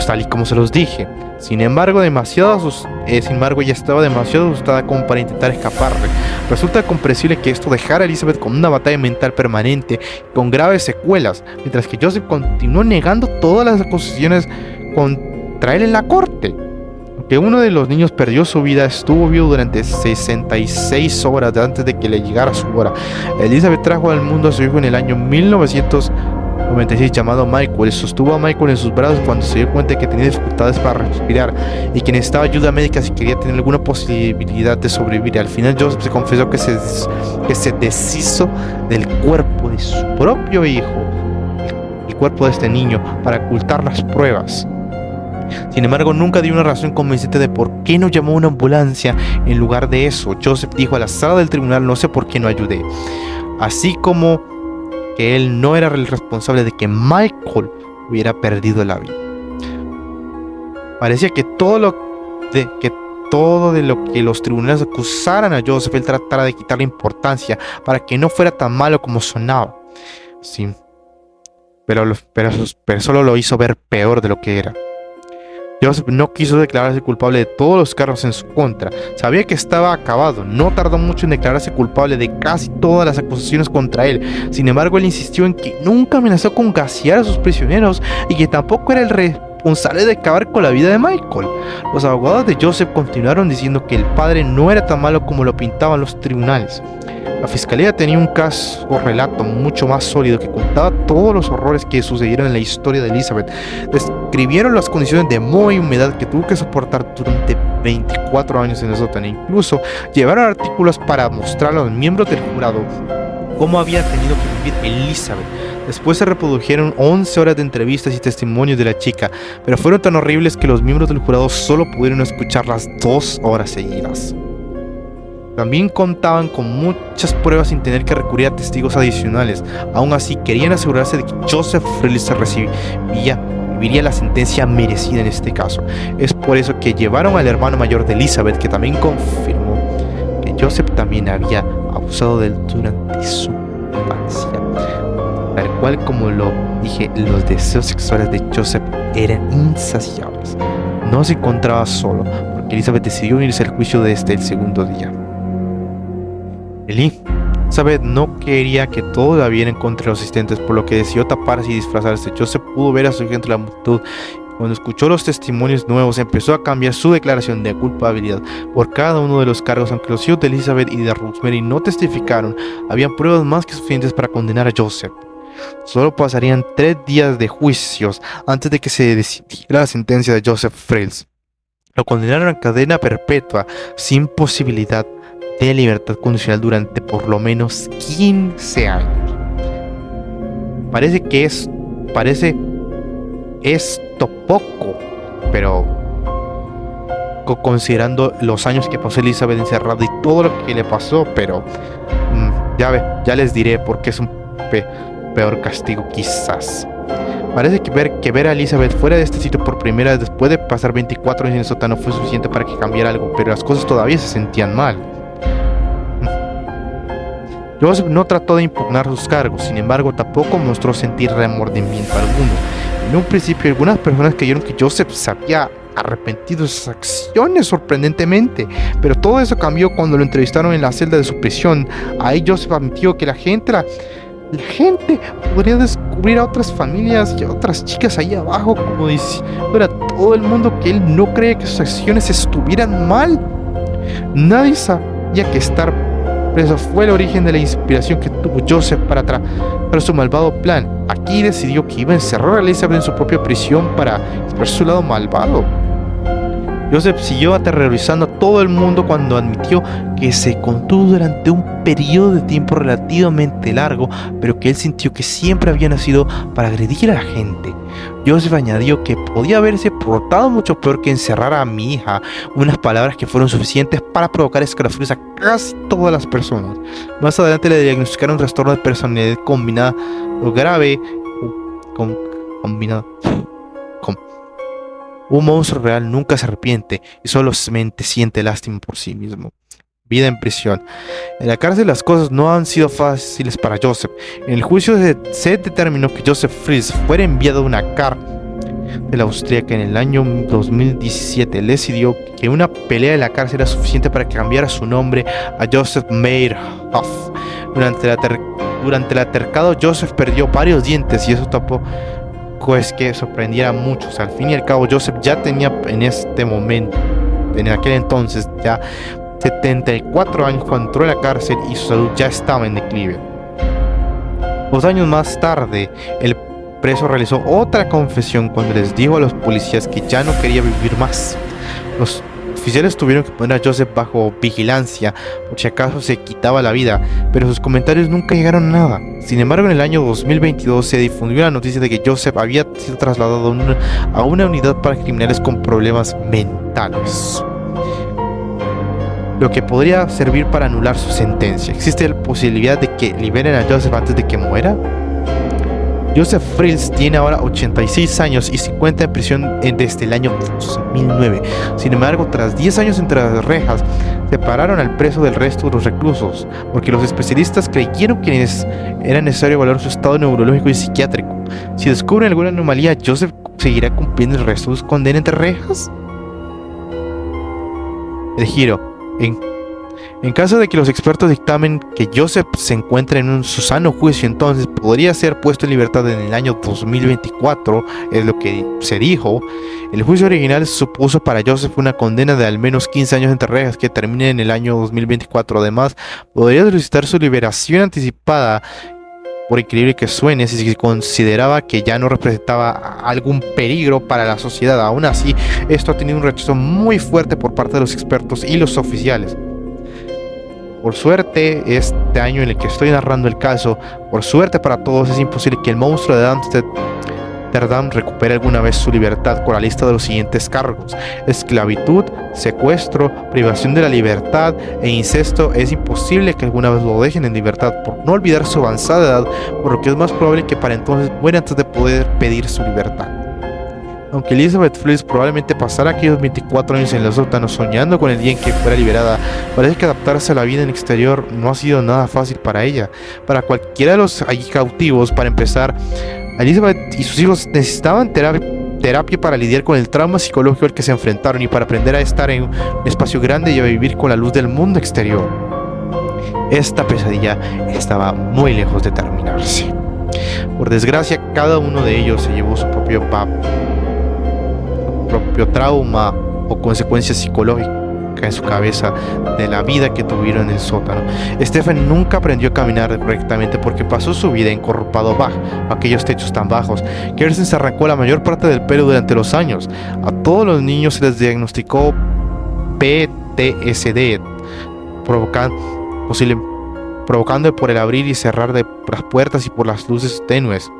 tal y como se los dije. Sin embargo, ella estaba demasiado asustada como para intentar escaparle. Resulta comprensible que esto dejara a Elizabeth con una batalla mental permanente con graves secuelas, mientras que Joseph continuó negando todas las acusaciones contra él en la corte. Aunque uno de los niños perdió su vida, estuvo vivo durante 66 horas antes de que le llegara su hora. Elizabeth trajo al mundo a su hijo en el año 1996 llamado Michael. Sostuvo a Michael en sus brazos cuando se dio cuenta de que tenía dificultades para respirar y que necesitaba ayuda médica si quería tener alguna posibilidad de sobrevivir. Al final Joseph se confesó que se deshizo del cuerpo de su propio hijo, el cuerpo de este niño, para ocultar las pruebas. Sin embargo, nunca dio una razón convincente de por qué no llamó a una ambulancia en lugar de eso. Joseph dijo a la sala del tribunal: no sé por qué no ayudé. Así como que él no era el responsable de que Michael hubiera perdido la vida. Parecía que todo de lo que los tribunales acusaran a Joseph, él tratara de quitarle importancia para que no fuera tan malo como sonaba. Sí, pero solo lo hizo ver peor de lo que era. Joseph no quiso declararse culpable de todos los cargos en su contra. Sabía que estaba acabado. No tardó mucho en declararse culpable de casi todas las acusaciones contra él. Sin embargo, él insistió en que nunca amenazó con gasear a sus prisioneros y que tampoco era el responsable de acabar con la vida de Michael. Los abogados de Joseph continuaron diciendo que el padre no era tan malo como lo pintaban los tribunales. La fiscalía tenía un relato mucho más sólido que contaba todos los horrores que sucedieron en la historia de Elizabeth. Describieron las condiciones de moho y humedad que tuvo que soportar durante 24 años en el sótano. Incluso llevaron artículos para mostrar a los miembros del jurado cómo había tenido que vivir Elizabeth. Después se reprodujeron 11 horas de entrevistas y testimonios de la chica, pero fueron tan horribles que los miembros del jurado solo pudieron escucharlas 2 horas seguidas. También contaban con muchas pruebas sin tener que recurrir a testigos adicionales. Aún así, querían asegurarse de que Joseph Frills viviría la sentencia merecida en este caso. Es por eso que llevaron al hermano mayor de Elizabeth, que también confirmó que Joseph también había abusado de él durante su infancia. Tal cual como lo dije, los deseos sexuales de Joseph eran insaciables. No se encontraba solo, porque Elizabeth decidió unirse al juicio desde el segundo día. Elizabeth no quería que todos la vieran contra los asistentes, por lo que decidió taparse y disfrazarse. Joseph pudo ver a su hija entre la multitud. Cuando escuchó los testimonios nuevos, empezó a cambiar su declaración de culpabilidad por cada uno de los cargos. Aunque los hijos de Elizabeth y de Rosemary no testificaron, había pruebas más que suficientes para condenar a Joseph. Solo pasarían 3 días de juicios antes de que se decidiera la sentencia de Joseph Frills. Lo condenaron a cadena perpetua sin posibilidad de libertad condicional durante por lo menos 15 años. Parece esto poco, pero considerando los años que pasó Elizabeth encerrada y todo lo que le pasó, pero ya les diré por qué es un peor castigo quizás. Parece que ver a Elizabeth fuera de este sitio por primera vez después de pasar 24 años en el sótano fue suficiente para que cambiara algo, pero las cosas todavía se sentían mal. Joseph no trató de impugnar sus cargos, sin embargo tampoco mostró sentir remordimiento alguno. En un principio algunas personas creyeron que Joseph se había arrepentido de sus acciones sorprendentemente, pero todo eso cambió cuando lo entrevistaron en la celda de su prisión. Ahí Joseph admitió que la gente podría descubrir a otras familias y a otras chicas ahí abajo, como diciendo a todo el mundo que él no cree que sus acciones estuvieran mal. Nadie sabía que estar preso fue el origen de la inspiración que tuvo Joseph para su malvado plan. Aquí decidió que iba a encerrar a Elizabeth en su propia prisión para expresar su lado malvado. Joseph siguió aterrorizando a todo el mundo cuando admitió que se contuvo durante un periodo de tiempo relativamente largo, pero que él sintió que siempre había nacido para agredir a la gente. Joseph añadió que podía haberse portado mucho peor que encerrar a mi hija, unas palabras que fueron suficientes para provocar escalofríos a casi todas las personas. Más adelante le diagnosticaron un trastorno de personalidad combinado grave, un monstruo real nunca se arrepiente y solamente siente lástima por sí mismo. Vida en prisión. En la cárcel las cosas no han sido fáciles para Joseph. En el juicio se determinó que Joseph Fries fuera enviado a una cárcel austríaca en el año 2017. Él decidió que una pelea en la cárcel era suficiente para que cambiara su nombre a Joseph Meyerhoff. Durante el altercado, Joseph perdió varios dientes y eso tampoco es que sorprendiera a muchos. Al fin y al cabo, Joseph ya tenía en aquel entonces, ya 74 años cuando entró en la cárcel y su salud ya estaba en declive. 2 años más tarde, el preso realizó otra confesión cuando les dijo a los policías que ya no quería vivir más. Los oficiales tuvieron que poner a Joseph bajo vigilancia por si acaso se quitaba la vida, pero sus comentarios nunca llegaron a nada. Sin embargo, en el año 2022 se difundió la noticia de que Joseph había sido trasladado a una unidad para criminales con problemas mentales, lo que podría servir para anular su sentencia. ¿Existe la posibilidad de que liberen a Joseph antes de que muera? Joseph Fries tiene ahora 86 años y se encuentra en prisión desde el año 2009. Sin embargo, tras 10 años entre las rejas, separaron al preso del resto de los reclusos, porque los especialistas creyeron que era necesario evaluar su estado neurológico y psiquiátrico. Si descubren alguna anomalía, ¿Joseph seguirá cumpliendo el resto de su condena entre rejas? El giro. En caso de que los expertos dictamen que Joseph se encuentra en su sano juicio, entonces podría ser puesto en libertad en el año 2024, es lo que se dijo. El juicio original supuso para Joseph una condena de al menos 15 años entre rejas que termine en el año 2024. Además, podría solicitar su liberación anticipada, por increíble que suene, si se consideraba que ya no representaba algún peligro para la sociedad. Aún así, esto ha tenido un rechazo muy fuerte por parte de los expertos y los oficiales. Por suerte, este año en el que estoy narrando el caso, por suerte para todos, es imposible que el monstruo de Amsterdam recupere alguna vez su libertad con la lista de los siguientes cargos: esclavitud, secuestro, privación de la libertad e incesto. Es imposible que alguna vez lo dejen en libertad, por no olvidar su avanzada edad, por lo que es más probable que para entonces muera antes de poder pedir su libertad. Aunque Elizabeth Fries probablemente pasara aquellos 24 años en los sótanos soñando con el día en que fuera liberada, parece que adaptarse a la vida en el exterior no ha sido nada fácil para ella. Para cualquiera de los allí cautivos, para empezar, Elizabeth y sus hijos necesitaban terapia para lidiar con el trauma psicológico al que se enfrentaron y para aprender a estar en un espacio grande y a vivir con la luz del mundo exterior. Esta pesadilla estaba muy lejos de terminarse. Por desgracia, cada uno de ellos se llevó su propio trauma o consecuencia psicológica en su cabeza de la vida que tuvieron en el sótano. Stephen nunca aprendió a caminar correctamente porque pasó su vida encorpado bajo aquellos techos tan bajos. Kirsten se arrancó la mayor parte del pelo durante los años. A todos los niños se les diagnosticó PTSD, provocando por el abrir y cerrar de las puertas y por las luces tenues.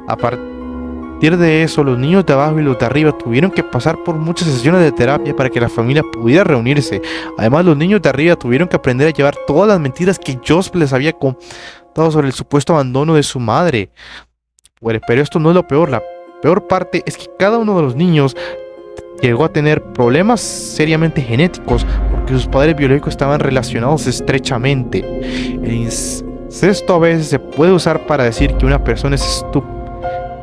A partir de eso, los niños de abajo y los de arriba tuvieron que pasar por muchas sesiones de terapia para que la familia pudiera reunirse. Además, los niños de arriba tuvieron que aprender a llevar todas las mentiras que Joseph les había contado sobre el supuesto abandono de su madre. Pero esto no es lo peor. La peor parte es que cada uno de los niños llegó a tener problemas seriamente genéticos porque sus padres biológicos estaban relacionados estrechamente. El incesto a veces se puede usar para decir que una persona es estúpida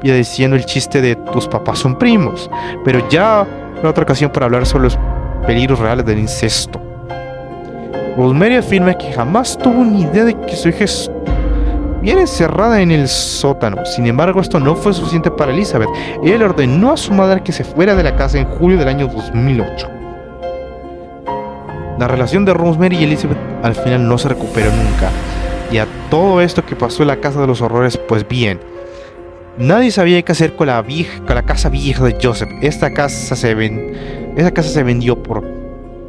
diciendo el chiste de tus papás son primos, pero ya en otra ocasión para hablar sobre los peligros reales del incesto. Rosemary afirma que jamás tuvo ni idea de que su hija estuviera encerrada en el sótano. Sin embargo, esto no fue suficiente para Elizabeth. Ella le ordenó a su madre que se fuera de la casa en julio del año 2008. La relación de Rosemary y Elizabeth al final no se recuperó nunca. Y a todo esto que pasó en la casa de los horrores, pues bien, nadie sabía qué hacer con la casa vieja de Joseph. Esa casa se vendió por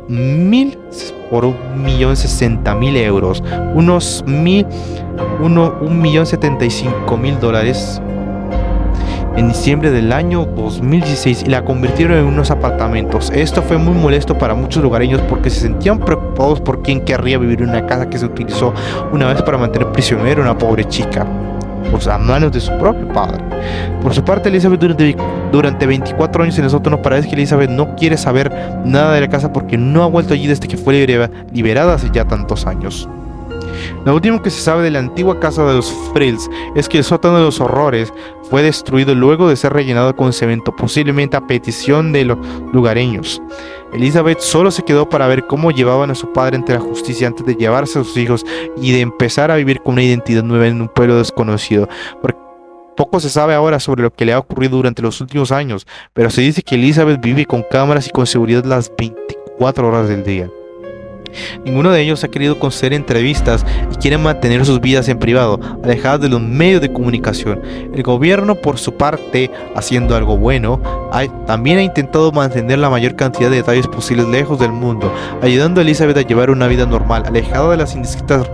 $1.060.000, unos $1.075.000 en diciembre del año 2016 y la convirtieron en unos apartamentos. Esto fue muy molesto para muchos lugareños porque se sentían preocupados por quién querría vivir en una casa que se utilizó una vez para mantener prisionero a una pobre chica a manos de su propio padre. Por su parte, Elizabeth durante 24 años en el sótano. Parece que Elizabeth no quiere saber nada de la casa porque no ha vuelto allí desde que fue liberada hace ya tantos años. Lo último que se sabe de la antigua casa de los Frills es que el sótano de los horrores fue destruido luego de ser rellenado con cemento, posiblemente a petición de los lugareños. Elizabeth solo se quedó para ver cómo llevaban a su padre ante la justicia antes de llevarse a sus hijos y de empezar a vivir con una identidad nueva en un pueblo desconocido. Porque poco se sabe ahora sobre lo que le ha ocurrido durante los últimos años, pero se dice que Elizabeth vive con cámaras y con seguridad las 24 horas del día. Ninguno de ellos ha querido conceder entrevistas y quieren mantener sus vidas en privado, alejadas de los medios de comunicación. El gobierno, por su parte, haciendo algo bueno, también ha intentado mantener la mayor cantidad de detalles posibles lejos del mundo, ayudando a Elizabeth a llevar una vida normal, alejada de las indiscretas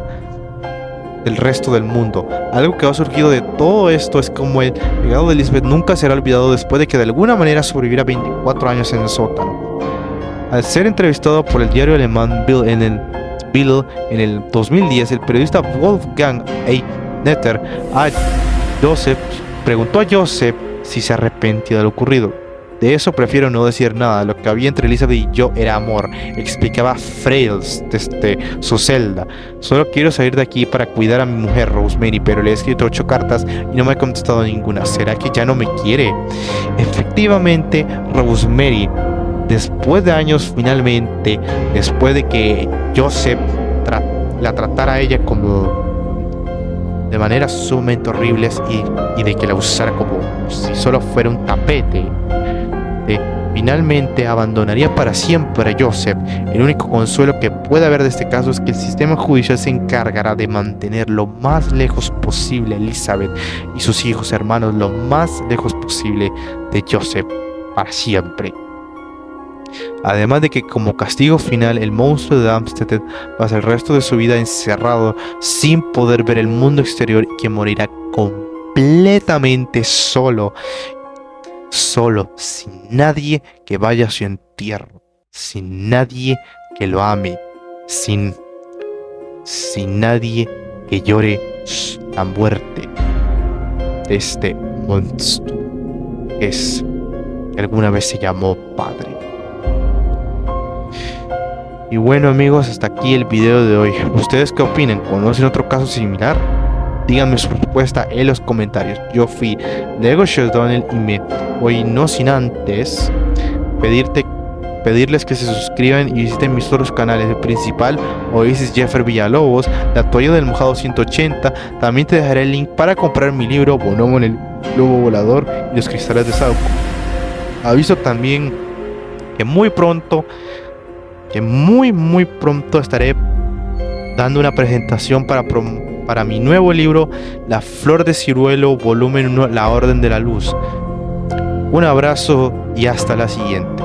del resto del mundo. Algo que ha surgido de todo esto es como el legado de Elizabeth nunca será olvidado después de que de alguna manera sobreviviera 24 años en el sótano. Al ser entrevistado por el diario alemán Bild en el 2010, el periodista Wolfgang Netter preguntó a Joseph si se arrepentía de lo ocurrido. De eso prefiero no decir nada. Lo que había entre Elizabeth y yo era amor, explicaba Freils desde su celda. Solo quiero salir de aquí para cuidar a mi mujer Rosemary, pero le he escrito 8 cartas y no me ha contestado ninguna. ¿Será que ya no me quiere? Efectivamente, Rosemary, después de años, finalmente, después de que Joseph la tratara a ella como de maneras sumamente horribles y de que la usara como si solo fuera un tapete, finalmente abandonaría para siempre a Joseph. El único consuelo que puede haber de este caso es que el sistema judicial se encargará de mantener lo más lejos posible a Elizabeth y sus hijos hermanos, lo más lejos posible de Joseph para siempre. Además de que como castigo final el monstruo de Amstead pasa el resto de su vida encerrado sin poder ver el mundo exterior y que morirá completamente solo, sin nadie que vaya a su entierro, sin nadie que lo ame, sin nadie que llore la muerte de este monstruo que alguna vez se llamó padre. Y bueno amigos, hasta aquí el video de hoy. ¿Ustedes qué opinan? ¿Conocen otro caso similar? Díganme su respuesta en los comentarios. Yo fui Lego Sheldon y me voy no sin antes pedirles que se suscriban y visiten mis otros canales. El principal, Oasis Jeffer Villalobos, La Toalla del Mojado 180. También te dejaré el link para comprar mi libro Bonomo en el Globo Volador y los Cristales de Sauco. Aviso también que muy pronto estaré dando una presentación para mi nuevo libro La Flor de Ciruelo volumen 1, La Orden de la Luz. Un abrazo y hasta la siguiente.